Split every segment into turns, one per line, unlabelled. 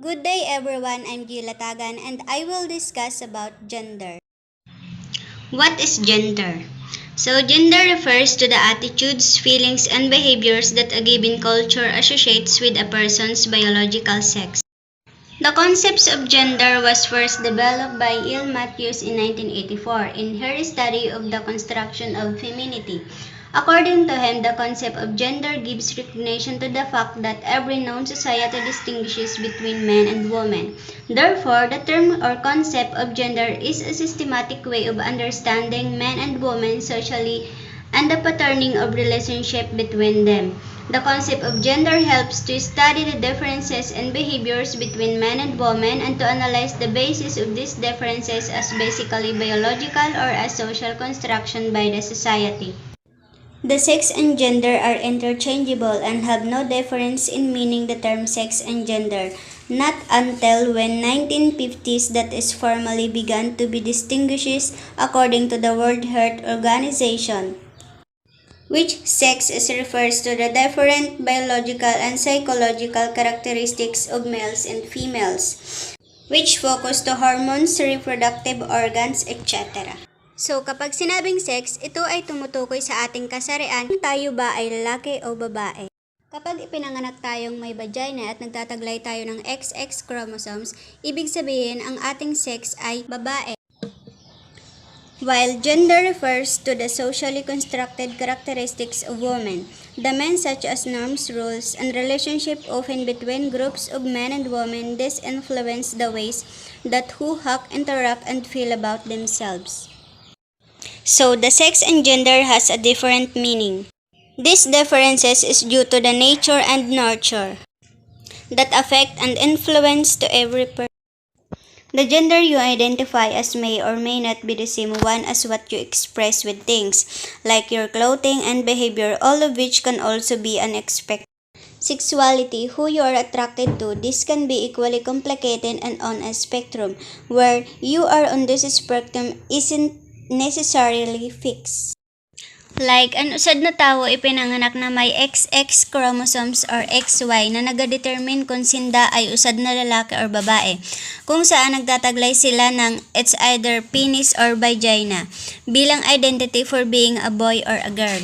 Good day everyone, I'm Gila Tagan and I will discuss about gender.
What is gender? So, gender refers to the attitudes, feelings, and behaviors that a given culture associates with a person's biological sex. The concept of gender was first developed by Il Matthews in 1984 in her study of the construction of femininity. According to him, the concept of gender gives recognition to the fact that every known society distinguishes between men and women. Therefore, the term or concept of gender is a systematic way of understanding men and women socially and the patterning of relationship between them. The concept of gender helps to study the differences and behaviors between men and women and to analyze the basis of these differences as basically biological or as social construction by the society.
The sex and gender are interchangeable and have no difference in meaning the term sex and gender. Not until when 1950s that is formally begun to be distinguished according to the World Health Organization, which sex is refers to the different biological and psychological characteristics of males and females, which focus to hormones, reproductive organs, etc. So kapag sinabing sex, ito ay tumutukoy sa ating kasarian kung tayo ba ay lalaki o babae. Kapag ipinanganak tayong may vagina at nagtataglay tayo ng XX chromosomes, ibig sabihin ang ating sex ay babae. While gender refers to the socially constructed characteristics of women, the men such as norms, rules, and relationship often between groups of men and women, this influence the ways that who act, interact, and feel about themselves. So the sex and gender has a different meaning. These differences is due to the nature and nurture that affect and influence to every person. The gender you identify as may or may not be the same one as what you express with things, like your clothing and behavior, all of which can also be unexpected. Sexuality, who you are attracted to, this can be equally complicated and on a spectrum, where you are on this spectrum isn't necessarily fixed. Like, an usad na tao ipinanganak na may XX chromosomes or XY na nagadetermine kung sinda ay usad na lalaki or babae, kung saan nagtataglay sila ng it's either penis or vagina, bilang identity for being a boy or a girl.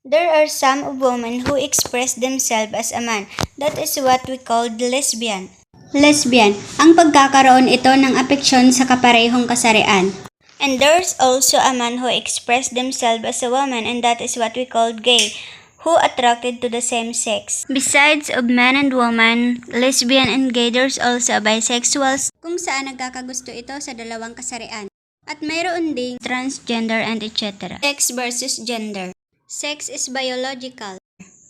There are some of women who express themselves as a man. That is what we call lesbian. Lesbian, ang pagkakaroon ito ng apeksyon sa kaparehong kasarian. And there's also a man who express themselves as a woman, and that is what we call gay, who attracted to the same sex. Besides of man and woman, lesbian and gay, there's also bisexuals, kung saan nagkakagusto ito sa dalawang kasarian. At mayroon ding transgender and etc. Sex versus gender. Sex is biological.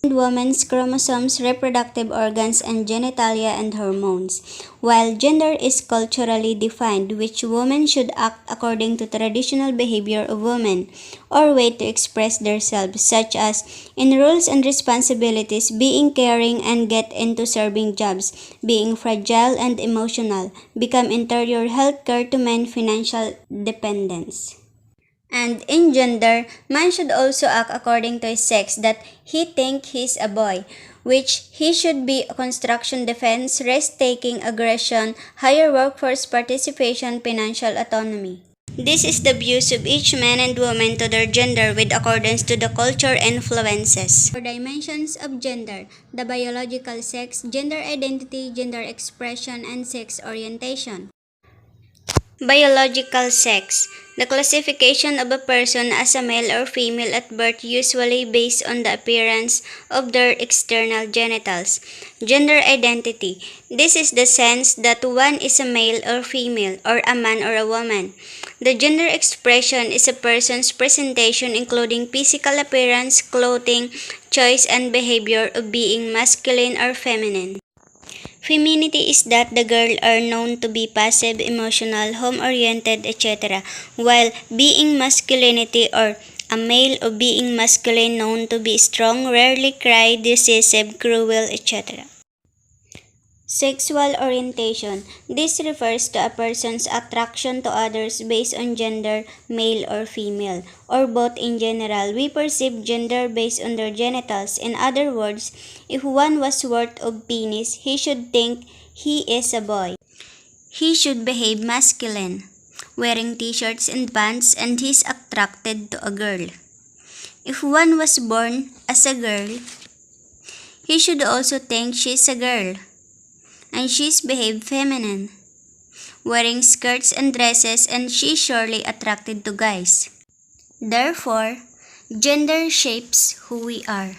Women's chromosomes, reproductive organs, and genitalia and hormones, while gender is culturally defined, which women should act according to traditional behavior of women or way to express themselves, such as in roles and responsibilities, being caring and get into serving jobs, being fragile and emotional, become interior healthcare to men financial dependence. And in gender, man should also act according to his sex, that he think he's a boy, which he should be construction defense, risk-taking, aggression, higher workforce participation, financial autonomy. This is the views of each man and woman to their gender with accordance to the culture influences. For dimensions of gender, the biological sex, gender identity, gender expression, and sex orientation. Biological sex. The classification of a person as a male or female at birth, usually based on the appearance of their external genitals. Gender identity. This is the sense that one is a male or female, or a man or a woman. The gender expression is a person's presentation including physical appearance, clothing, choice, and behavior of being masculine or feminine. Femininity is that the girl are known to be passive, emotional, home-oriented, etc., while being masculinity or a male or being masculine known to be strong, rarely cry, decisive, cruel, etc. Sexual orientation. This refers to a person's attraction to others based on gender, male or female, or both in general. We perceive gender based on their genitals. In other words, if one was worth of penis, he should think He is a boy. He should behave masculine, wearing t-shirts and pants, and he's attracted to a girl. If one was born as a girl, he should also think she's a girl, and she's behaved feminine, wearing skirts and dresses, and she's surely attracted to guys. Therefore, gender shapes who we are.